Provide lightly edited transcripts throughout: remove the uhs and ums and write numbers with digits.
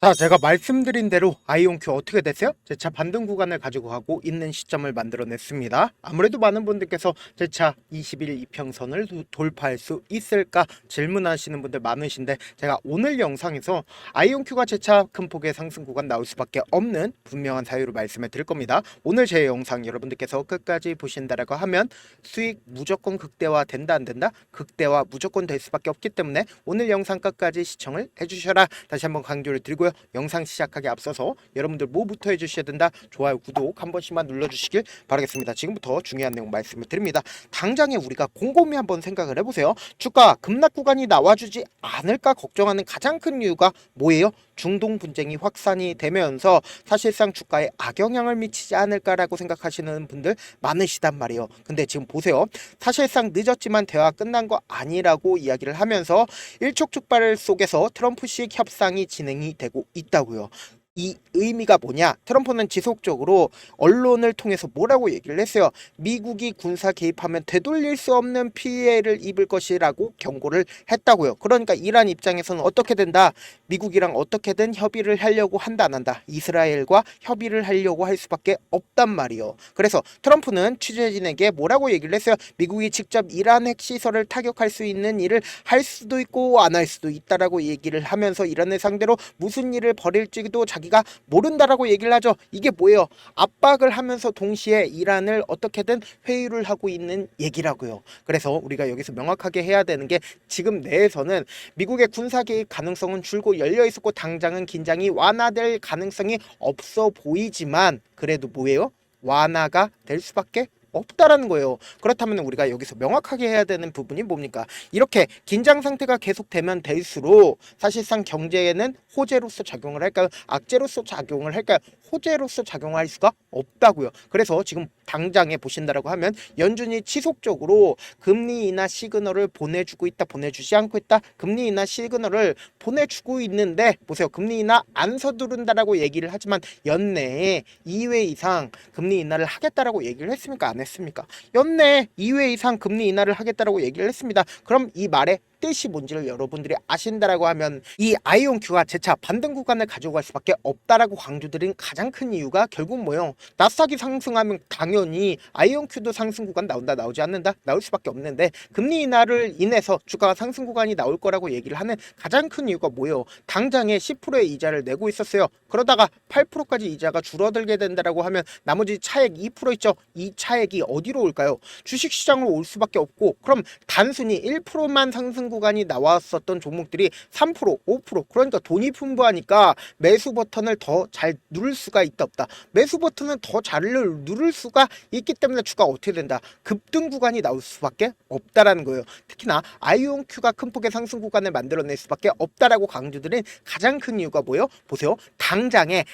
자, 제가 말씀드린 대로 아이온큐 어떻게 됐어요? 제 차 반등 구간을 가지고 가고 있는 시점을 만들어냈습니다. 아무래도 많은 분들께서 제 차 20일 이평선을 돌파할 수 있을까 질문하시는 분들 많으신데, 제가 오늘 영상에서 아이온큐가 제 차 큰 폭의 상승 구간 나올 수밖에 없는 분명한 사유를 말씀해 드릴 겁니다. 오늘 제 영상 여러분들께서 끝까지 보신다라고 하면 수익 무조건 극대화 된다 안 된다? 극대화 무조건 될 수밖에 없기 때문에 오늘 영상 끝까지 시청을 해주셔라 다시 한번 강조를 드리고요. 영상 시작하기 앞서서 여러분들 뭐부터 해주셔야 된다? 좋아요, 구독 한 번씩만 눌러주시길 바라겠습니다. 지금부터 중요한 내용 말씀을 드립니다. 당장에 우리가 곰곰이 한번 생각을 해보세요. 주가 급락 구간이 나와주지 않을까 걱정하는 가장 큰 이유가 뭐예요? 중동 분쟁이 확산이 되면서 사실상 주가에 악영향을 미치지 않을까라고 생각하시는 분들 많으시단 말이에요. 근데 지금 보세요. 사실상 늦었지만 대화 끝난 거 아니라고 이야기를 하면서 일촉즉발 속에서 트럼프식 협상이 진행이 되고 있다고요. 이 의미가 뭐냐? 트럼프는 지속적으로 언론을 통해서 뭐라고 얘기를 했어요. 미국이 군사 개입하면 되돌릴 수 없는 피해를 입을 것이라고 경고를 했다고요. 그러니까 이란 입장에서는 어떻게 된다? 미국이랑 어떻게든 협의를 하려고 한다 안 한다? 이스라엘과 협의를 하려고 할 수밖에 없단 말이요. 그래서 트럼프는 취재진에게 뭐라고 얘기를 했어요. 미국이 직접 이란 핵시설을 타격할 수 있는 일을 할 수도 있고 안 할 수도 있다라고 얘기를 하면서 이란을 상대로 무슨 일을 벌일지도 자기가 모른다라고 얘기를 하죠. 이게 뭐예요? 압박을 하면서 동시에 이란을 어떻게든 회유를 하고 있는 얘기라고요. 그래서 우리가 여기서 명확하게 해야 되는 게 지금 내에서는 미국의 군사 개입 가능성은 줄고 열려 있었고 당장은 긴장이 완화될 가능성이 없어 보이지만 그래도 뭐예요? 완화가 될 수밖에 없다라는 거예요. 그렇다면 우리가 여기서 명확하게 해야 되는 부분이 뭡니까? 이렇게 긴장 상태가 계속되면 될수록 사실상 경제에는 호재로서 작용을 할까요? 악재로서 작용을 할까요? 호재로서 작용할 수가 없다고요. 그래서 지금 당장에 보신다라고 하면 연준이 지속적으로 금리 인하 시그널을 보내주고 있다, 보내주지 않고 있다, 금리 인하 시그널을 보내주고 있는데 보세요. 금리 인하 안 서두른다라고 얘기를 하지만 연내에 2회 이상 금리 인하를 하겠다라고 얘기를 했습니까? 안 했습니까? 연내 2회 이상 금리 인하를 하겠다라고 얘기를 했습니다. 그럼 이 말에 뜻이 뭔지를 여러분들이 아신다라고 하면 이 아이온큐가 재차 반등 구간을 가져갈 수밖에 없다라고 강조드린 가장 큰 이유가 결국 뭐예요? 나스닥이 상승하면 당연히 아이온큐도 상승 구간 나온다, 나오지 않는다? 나올 수밖에 없는데 금리 인하를 인해서 주가가 상승 구간이 나올 거라고 얘기를 하는 가장 큰 이유가 뭐예요? 당장에 10%의 이자를 내고 있었어요. 그러다가 8%까지 이자가 줄어들게 된다라고 하면 나머지 차액 2% 있죠? 이 차액이 어디로 올까요? 주식시장으로 올 수밖에 없고, 그럼 단순히 1%만 상승 구간이 나왔었던 종목들이 3%, 5%, 그러니까 돈이 풍부하니까 매수 버튼을 더 잘 누를 수가 있다 없다. 매수 버튼은 더 잘 누를 수가 있기 때문에 주가 어떻게 된다? 급등 구간이 나올 수밖에 없다라는 거예요. 특히나 아이온큐가 큰 폭의 상승 구간을 만들어낼 수밖에 없다라고 강조드린 가장 큰 이유가 뭐예요? 보세요. 당장에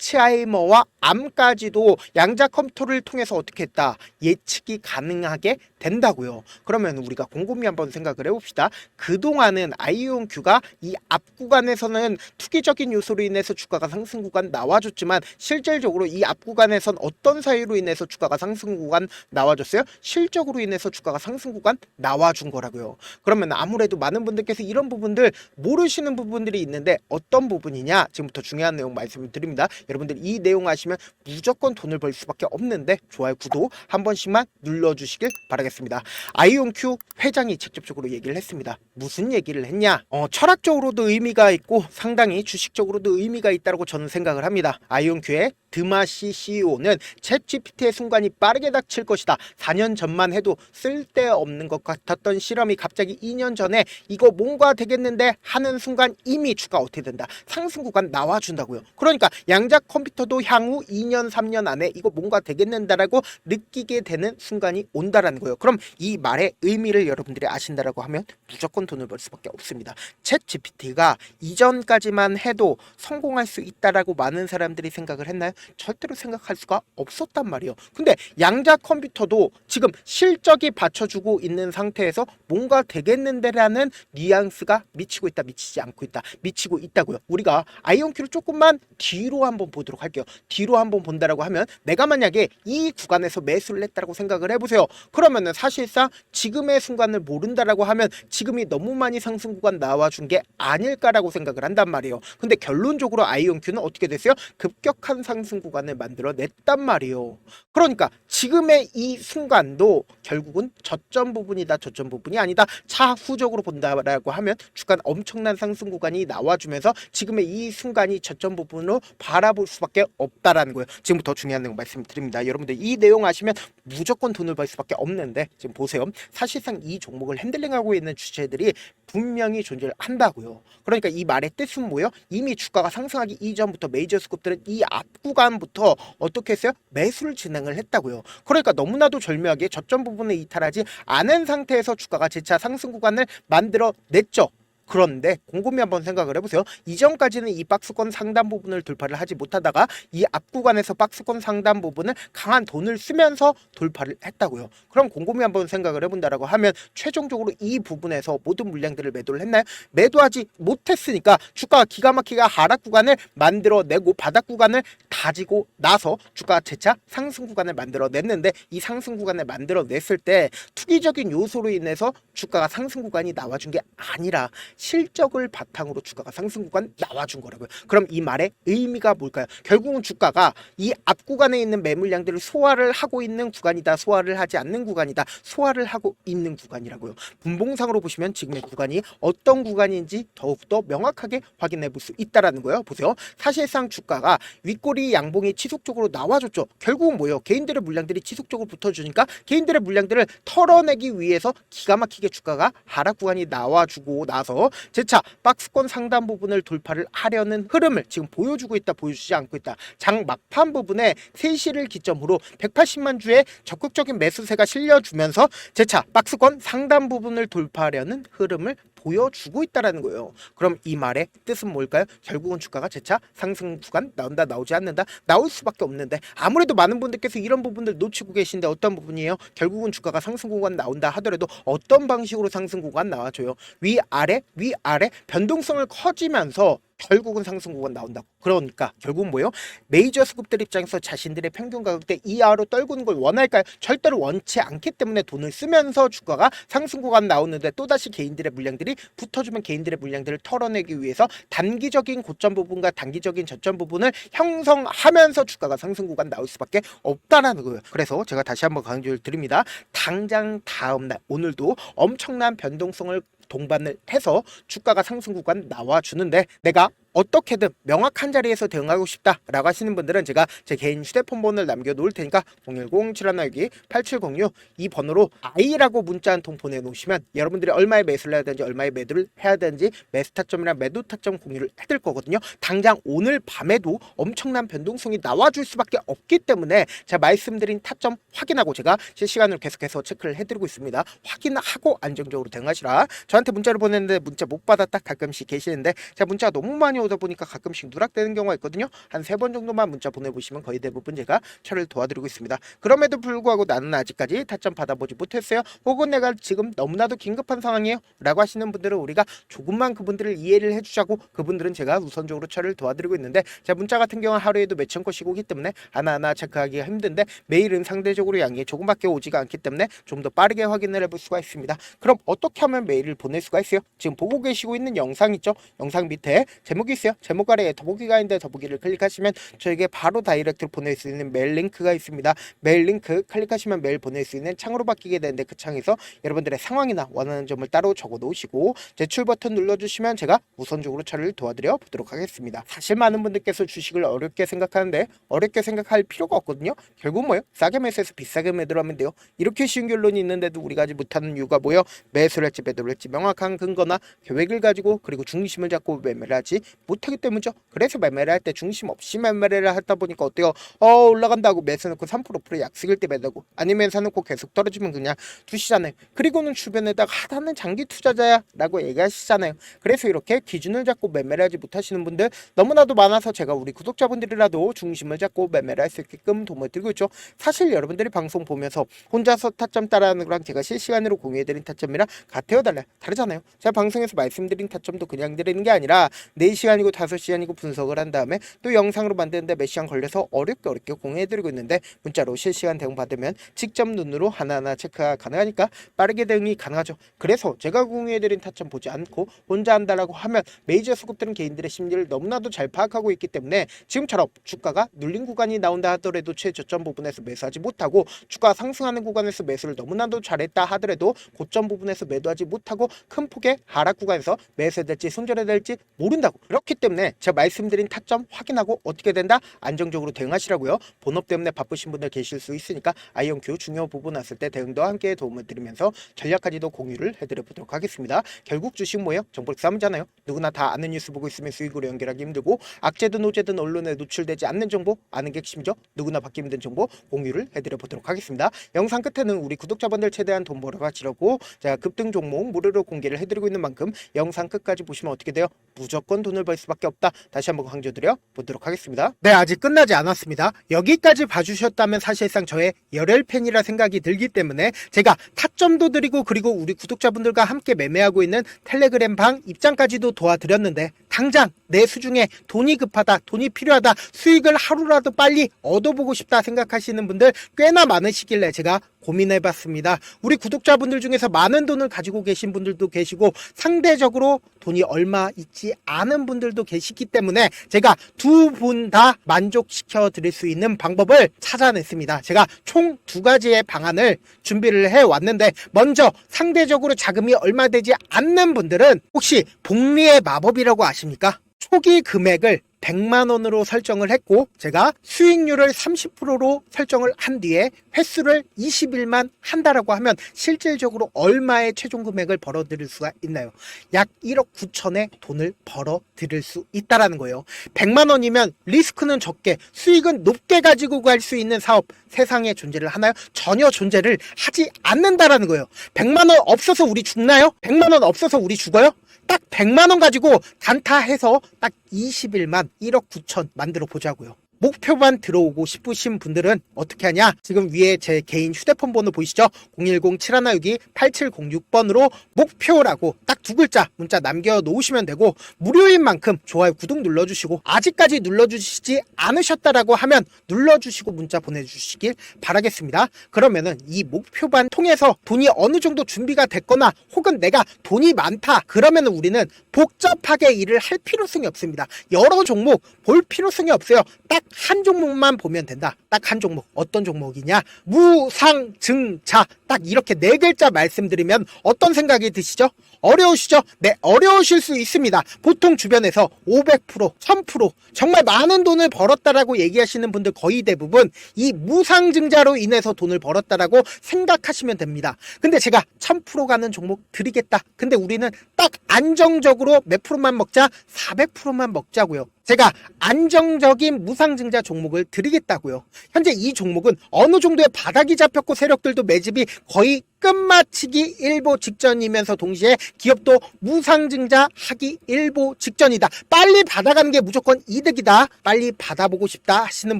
알츠하이머와 암까지도 양자 컴퓨터를 통해서 어떻게 했다? 예측이 가능하게 된다고요. 그러면 우리가 곰곰이 한번 생각을 해봅시다. 그동안은 아이온큐가 이 앞 구간에서는 투기적인 요소로 인해서 주가가 상승 구간 나와줬지만 실질적으로 이 앞 구간에선 어떤 사유로 인해서 주가가 상승 구간 나와줬어요? 실적으로 인해서 주가가 상승 구간 나와준 거라고요. 그러면 아무래도 많은 분들께서 이런 부분들 모르시는 부분들이 있는데 어떤 부분이냐? 지금부터 중요한 내용 말씀을 드립니다. 여러분들 이 내용 아시면 무조건 돈을 벌 수밖에 없는데 좋아요, 구독 한 번씩만 눌러주시길 바라겠습니다. 아이온큐 회장이 직접적으로 얘기를 했습니다. 무슨 얘기를 했냐? 철학적으로도 의미가 있고 상당히 주식적으로도 의미가 있다고 저는 생각을 합니다. 아이온큐의 드마시 CEO는 챗GPT의 순간이 빠르게 닥칠 것이다. 4년 전만 해도 쓸데없는 것 같았던 실험이 갑자기 2년 전에 이거 뭔가 되겠는데 하는 순간 이미 주가 어떻게 된다? 상승 구간 나와준다고요. 그러니까 양자 컴퓨터도 향후 2년 3년 안에 이거 뭔가 되겠는다라고 느끼게 되는 순간이 온다라는 거예요. 그럼 이 말의 의미를 여러분들이 아신다라고 하면 무조건 돈을 벌 수밖에 없습니다. 챗GPT가 이전까지만 해도 성공할 수 있다라고 많은 사람들이 생각을 했나요? 절대로 생각할 수가 없었단 말이에요. 근데 양자 컴퓨터도 지금 실적이 받쳐주고 있는 상태에서 뭔가 되겠는데라는 뉘앙스가 미치고 있다, 미치지 않고 있다, 미치고 있다고요. 우리가 아이온큐를 조금만 뒤로 한번 보도록 할게요. 뒤로 한번 본다라고 하면 내가 만약에 이 구간에서 매수를 했다라고 생각을 해보세요. 그러면은 사실상 지금의 순간을 모른다라고 하면 지금이 너무 많이 상승 구간 나와준 게 아닐까라고 생각을 한단 말이에요. 근데 결론적으로 아이온큐는 어떻게 됐어요? 급격한 상승 구간을 만들어 냈단 말이에요. 그러니까 지금의 이 순간도 결국은 저점 부분이다, 저점 부분이 아니다, 차후적으로 본다라고 하면 주간 엄청난 상승 구간이 나와주면서 지금의 이 순간이 저점 부분으로 바라볼 수밖에 없다라는 거예요. 지금부터 중요한 내용 말씀드립니다. 여러분들 이 내용 아시면 무조건 돈을 벌 수밖에 없는데 지금 보세요. 사실상 이 종목을 핸들링하고 있는 주체들이 분명히 존재를 한다고요. 그러니까 이 말의 뜻은 뭐예요? 이미 주가가 상승하기 이전부터 메이저 스skup들은 이 앞 구간부터 어떻게 했어요? 매수를 진행을 했다고요. 그러니까 너무나도 절묘하게 저점 부분을 이탈하지 않은 상태에서 주가가 재차 상승 구간을 만들어 냈죠. 그런데 곰곰이 한번 생각을 해보세요. 이전까지는 이 박스권 상단 부분을 돌파를 하지 못하다가 이 앞 구간에서 박스권 상단 부분을 강한 돈을 쓰면서 돌파를 했다고요. 그럼 곰곰이 한번 생각을 해본다라고 하면 최종적으로 이 부분에서 모든 물량들을 매도를 했나요? 매도하지 못했으니까 주가가 기가 막히게 하락 구간을 만들어내고 바닥 구간을 다지고 나서 주가가 재차 상승 구간을 만들어냈는데 이 상승 구간을 만들어냈을 때 투기적인 요소로 인해서 주가가 상승 구간이 나와준 게 아니라 실적을 바탕으로 주가가 상승 구간 나와준 거라고요. 그럼 이 말의 의미가 뭘까요? 결국은 주가가 이 앞 구간에 있는 매물량들을 소화를 하고 있는 구간이다, 소화를 하지 않는 구간이다, 소화를 하고 있는 구간이라고요. 분봉상으로 보시면 지금의 구간이 어떤 구간인지 더욱더 명확하게 확인해 볼 수 있다라는 거예요. 보세요. 사실상 주가가 윗꼬리 양봉이 지속적으로 나와줬죠. 결국은 뭐예요? 개인들의 물량들이 지속적으로 붙어주니까 개인들의 물량들을 털어내기 위해서 기가 막히게 주가가 하락 구간이 나와주고 나서 재차 박스권 상단 부분을 돌파를 하려는 흐름을 지금 보여주고 있다, 보여주지 않고 있다. 장 막판 부분에 3시를 기점으로 180만 주의 적극적인 매수세가 실려주면서 재차 박스권 상단 부분을 돌파하려는 흐름을 보여주고 있다라는 거예요. 그럼 이 말의 뜻은 뭘까요? 결국은 주가가 재차 상승 구간 나온다, 나오지 않는다, 나올 수밖에 없는데 아무래도 많은 분들께서 이런 부분들 놓치고 계신데 어떤 부분이에요? 결국은 주가가 상승 구간 나온다 하더라도 어떤 방식으로 상승 구간 나와줘요? 위아래 위아래 변동성을 커지면서 결국은 상승 구간 나온다고. 그러니까 결국은 뭐예요? 메이저 스쿱들 입장에서 자신들의 평균 가격대 이하로 떨구는 걸 원할까요? 절대로 원치 않기 때문에 돈을 쓰면서 주가가 상승 구간 나오는데 또다시 개인들의 물량들이 붙어주면 개인들의 물량들을 털어내기 위해서 단기적인 고점 부분과 단기적인 저점 부분을 형성하면서 주가가 상승 구간 나올 수밖에 없다라는 거예요. 그래서 제가 다시 한번 강조를 드립니다. 당장 다음날 오늘도 엄청난 변동성을 동반을 해서 주가가 상승 구간 나와주는데 내가 어떻게든 명확한 자리에서 대응하고 싶다라고 하시는 분들은 제가 제 개인 휴대폰 번호를 남겨놓을 테니까 010-7161-8706 이 번호로 I라고 문자 한 통 보내놓으시면 여러분들이 얼마에 매수를 해야 되는지 얼마에 매도를 해야 되는지 매수 타점이랑 매도 타점 공유를 해드릴 거거든요. 당장 오늘 밤에도 엄청난 변동성이 나와줄 수밖에 없기 때문에 제가 말씀드린 타점 확인하고 제가 실시간으로 계속해서 체크를 해드리고 있습니다. 확인하고 안정적으로 대응하시라. 저한테 문자를 보냈는데 문자 못 받았다 가끔씩 계시는데 제가 문자가 너무 많이 오다 보니까 가끔씩 누락되는 경우가 있거든요. 한 3번 정도만 문자 보내보시면 거의 대부분 제가 처리를 도와드리고 있습니다. 그럼에도 불구하고 나는 아직까지 타점 받아보지 못했어요. 혹은 내가 지금 너무나도 긴급한 상황이에요 라고 하시는 분들은 우리가 조금만 그분들을 이해를 해주자고 그분들은 제가 우선적으로 처리를 도와드리고 있는데 제 문자 같은 경우는 하루에도 몇천 건씩 오기 때문에 하나하나 체크하기가 힘든데 매일은 상대적으로 양이 조금밖에 오지가 않기 때문에 좀 더 빠르게 확인을 해볼 수가 있습니다. 그럼 어떻게 하면 메일을 보낼 수가 있어요? 지금 보고 계시고 있는 영상 있죠? 영상 밑에 제목이 있어요. 제목 아래에 더보기가 있는데 더보기를 클릭하시면 저에게 바로 다이렉트로 보낼 수 있는 메일 링크가 있습니다. 메일 링크 클릭하시면 메일 보낼 수 있는 창으로 바뀌게 되는데 그 창에서 여러분들의 상황이나 원하는 점을 따로 적어 놓으시고 제출 버튼 눌러주시면 제가 우선적으로 처리를 도와드려 보도록 하겠습니다. 사실 많은 분들께서 주식을 어렵게 생각하는데 어렵게 생각할 필요가 없거든요. 결국 뭐예요? 싸게 매수해서 비싸게 매도를 하면 돼요. 이렇게 쉬운 결론이 있는데도 우리가 하지 못하는 이유가 뭐예요? 매수를 할지 매도를 할지 명확한 근거나 계획을 가지고 그리고 중심을 잡고 매매를 하지 못하기 때문이죠. 그래서 매매를 할 때 중심 없이 매매를 하다 보니까 어때요? 올라간다고 매수 놓고 3% 약속일 때 매다고, 아니면 사놓고 계속 떨어지면 그냥 두시잖아요. 그리고는 주변에다가 나는 장기 투자자야 라고 얘기하시잖아요. 그래서 이렇게 기준을 잡고 매매를 하지 못하시는 분들 너무나도 많아서 제가 우리 구독자분들이라도 중심을 잡고 매매를 할 수 있게끔 도움을 드리고 있죠. 사실 여러분들이 방송 보면서 혼자서 타점 따라하는 거랑 제가 실시간으로 공유해드린 타점이랑 같아요, 달라요? 다르잖아요. 제가 방송에서 말씀드린 타점도 그냥 드리는 게 아니라 4시간이고 5시간이고 분석을 한 다음에 또 영상으로 만드는데 몇 시간 걸려서 어렵게 공유해드리고 있는데, 문자로 실시간 대응 받으면 직접 눈으로 하나하나 체크가 가능하니까 빠르게 대응이 가능하죠. 그래서 제가 공유해드린 타점 보지 않고 혼자 한다라고 하면 메이저 수급들은 개인들의 심리를 너무나도 잘 파악하고 있기 때문에 지금처럼 주가가 눌린 구간이 나온다 하더라도 최저점 부분에서 매수하지 못하고, 주가가 상승하는 구간에서 매수를 너무나도 잘했다 하더라도 고점 부분에서 매도하지 못하고 큰 폭의 하락 구간에서 매수해야 될지 손절해야 될지 모른다고. 그렇기 때문에 제가 말씀드린 타점 확인하고 어떻게 된다? 안정적으로 대응하시라고요. 본업 때문에 바쁘신 분들 계실 수 있으니까 아이온큐 중요 부분 왔을 때 대응도 함께 도움을 드리면서 전략까지도 공유를 해드려 보도록 하겠습니다. 결국 주식 뭐예요? 정보력 싸움이잖아요. 누구나 다 아는 뉴스 보고 있으면 수익으로 연결하기 힘들고, 악재든 호재든 언론에 노출되지 않는 정보 아는 게 핵심이죠. 누구나 받기 힘든 정보 공유를 해드려 보도록 하겠습니다. 영상 끝에는 우리 구독자분들 최대한 돈 벌어가시려고 제가 급등 종목 무료로 공개를 해드리고 있는 만큼 영상 끝까지 보시면 어떻게 돼요? 무조건 돈을 벌 수밖에 없다. 다시 한번 강조드려 보도록 하겠습니다. 네, 아직 끝나지 않았습니다. 여기까지 봐주셨다면 사실상 저의 열혈 팬이라 생각이 들기 때문에 제가 타점도 드리고, 그리고 우리 구독자분들과 함께 매매하고 있는 텔레그램 방 입장까지도 도와드렸는데, 당장 내 수중에 돈이 급하다, 돈이 필요하다, 수익을 하루라도 빨리 얻어보고 싶다 생각하시는 분들 꽤나 많으시길래 제가 고민해봤습니다. 우리 구독자분들 중에서 많은 돈을 가지고 계신 분들도 계시고 상대적으로 돈이 얼마 있지 않은 분들도 계시기 때문에 제가 두 분 다 만족시켜 드릴 수 있는 방법을 찾아냈습니다. 제가 총 2가지의 방안을 준비를 해왔는데, 먼저 상대적으로 자금이 얼마 되지 않는 분들은 혹시 복리의 마법이라고 아십니까? 초기 금액을 100만원으로 설정을 했고, 제가 수익률을 30%로 설정을 한 뒤에 횟수를 20일만 한다라고 하면 실질적으로 얼마의 최종 금액을 벌어들일 수가 있나요? 약 1억 9천의 돈을 벌어들일 수 있다라는 거예요. 100만원이면 리스크는 적게 수익은 높게 가지고 갈 수 있는 사업, 세상에 존재를 하나요? 전혀 존재를 하지 않는다라는 거예요. 100만원 없어서 우리 죽나요? 100만원 없어서 우리 죽어요? 딱 100만원 가지고 단타해서 딱 20일만 1억 9천 만들어 보자고요. 목표만 들어오고 싶으신 분들은 어떻게 하냐? 지금 위에 제 개인 휴대폰 번호 보이시죠? 010-7162-8706번으로 목표라고 딱 2글자 문자 남겨놓으시면 되고, 무료인 만큼 좋아요, 구독 눌러주시고, 아직까지 눌러주시지 않으셨다라고 하면 눌러주시고 문자 보내주시길 바라겠습니다. 그러면은 이 목표반 통해서 돈이 어느 정도 준비가 됐거나, 혹은 내가 돈이 많다 그러면은 우리는 복잡하게 일을 할 필요성이 없습니다. 여러 종목 볼 필요성이 없어요. 딱 한 종목만 보면 된다. 딱 한 종목. 어떤 종목이냐? 무상증자. 딱 이렇게 4글자 말씀드리면 어떤 생각이 드시죠? 어려우시죠? 네, 어려우실 수 있습니다. 보통 주변에서 500%, 1000% 정말 많은 돈을 벌었다라고 얘기하시는 분들 거의 대부분 이 무상증자로 인해서 돈을 벌었다라고 생각하시면 됩니다. 근데 제가 1000% 가는 종목 드리겠다. 근데 우리는 딱 안정적으로 몇 프로만 먹자? 400%만 먹자고요. 제가 안정적인 무상증자 종목을 드리겠다고요. 현재 이 종목은 어느 정도의 바닥이 잡혔고 세력들도 매집이 거의 끝마치기 일보 직전이면서 동시에 기업도 무상증자 하기 일보 직전이다. 빨리 받아가는 게 무조건 이득이다. 빨리 받아보고 싶다 하시는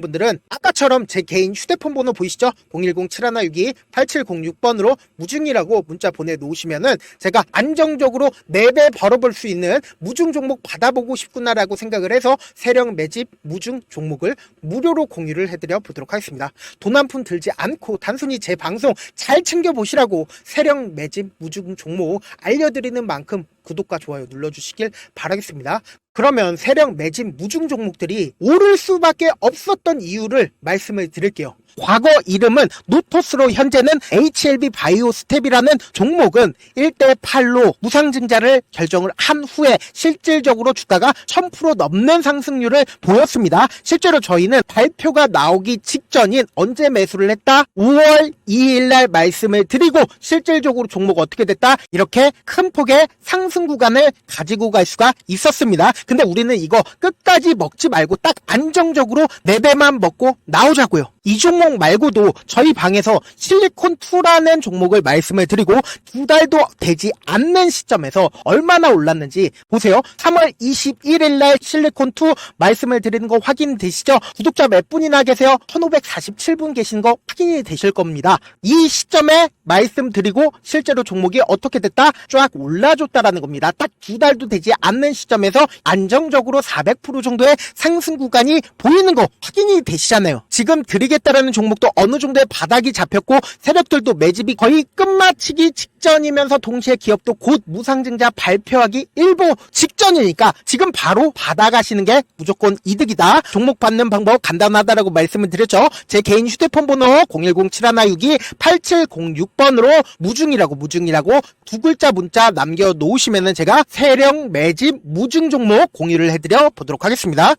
분들은 아까처럼 제 개인 휴대폰 번호 보이시죠? 010-7162-8706번으로 무중이라고 문자 보내놓으시면은 제가 안정적으로 4배 벌어볼 수 있는 무중 종목 받아보고 싶구나라고 생각을 해서 세력 매집 무중 종목을 무료로 공유를 해드려 보도록 하겠습니다. 돈 한 푼 들지 않고 단순히 제 방송 잘 챙겨보시라고 세력 매집 무중 종목 알려드리는 만큼 구독과 좋아요 눌러주시길 바라겠습니다. 그러면 세력 매집 무중 종목들이 오를 수밖에 없었던 이유를 말씀을 드릴게요. 과거 이름은 노토스로 현재는 HLB 바이오스텝이라는 종목은 1대8로 무상증자를 결정을 한 후에 실질적으로 주가가 1000% 넘는 상승률을 보였습니다. 실제로 저희는 발표가 나오기 직전인 언제 매수를 했다? 5월 2일 날 말씀을 드리고 실질적으로 종목 어떻게 됐다? 이렇게 큰 폭의 상승 상승 구간을 가지고 갈 수가 있었습니다. 근데 우리는 이거 끝까지 먹지 말고 딱 안정적으로 4배만 먹고 나오자고요. 이 종목 말고도 저희 방에서 실리콘2라는 종목을 말씀을 드리고 2달도 되지 않는 시점에서 얼마나 올랐는지 보세요. 3월 21일 날 실리콘2 말씀을 드리는 거 확인되시죠? 구독자 몇 분이나 계세요? 1547분 계신 거 확인이 되실 겁니다. 이 시점에 말씀드리고 실제로 종목이 어떻게 됐다? 쫙 올라줬다라는 겁니다. 딱 2달도 되지 않는 시점에서 안정적으로 400% 정도의 상승 구간이 보이는 거 확인이 되시잖아요. 지금 드리겠다라는 종목도 어느 정도의 바닥이 잡혔고 세력들도 매집이 거의 끝마치기 직전이면서 동시에 기업도 곧 무상증자 발표하기 일보 직전이니까 지금 바로 받아가시는 게 무조건 이득이다. 종목 받는 방법 간단하다라고 말씀을 드렸죠. 제 개인 휴대폰 번호 010-7162-8706번으로 무중이라고 두 글자 문자 남겨놓으시면은 제가 세력 매집 무중 종목 공유를 해드려 보도록 하겠습니다.